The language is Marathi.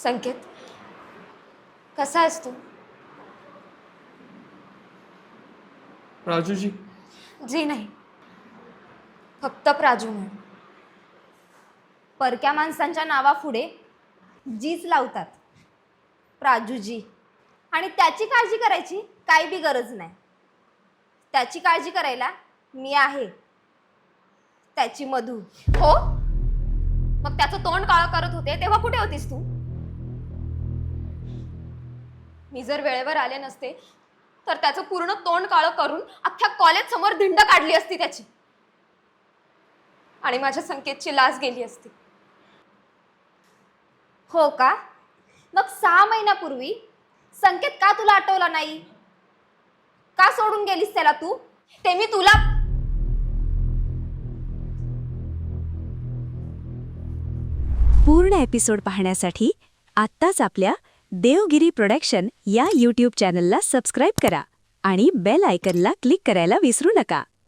संकेत, कसा आहेस तू? राजूजी, जी नाही, फक्त प्राजू म्हण. परक्या माणसांच्या नावापुढे जीच लावतात, प्राजूजी. आणि त्याची काळजी करायची काही बी गरज नाही. त्याची काळजी करायला मी आहे, त्याची मधू. हो, मग त्याचं तोंड काळं करत होते तेव्हा कुठे होतीस तू? मी जर वेळेवर आले नसते तर त्याचं पूर्ण तोंड काळं करून अख्ख्या कॉलेज समोर धिंड काढली असती त्याची, आणि माझ्या संकेतची लाज गेली असती. हो का? मग 6 महिन्यापूर्वी संकेत का तुला आठवला नाही? का सोडून गेलीस त्याला तू? ते मी तुला पूर्ण एपिसोड पाहण्यासाठी आत्ताच आपल्या देवगिरी प्रोडक्शन या यूट्यूब चॅनलला सबस्क्राईब करा आणि बेल आयकनला क्लिक करायला विसरू नका.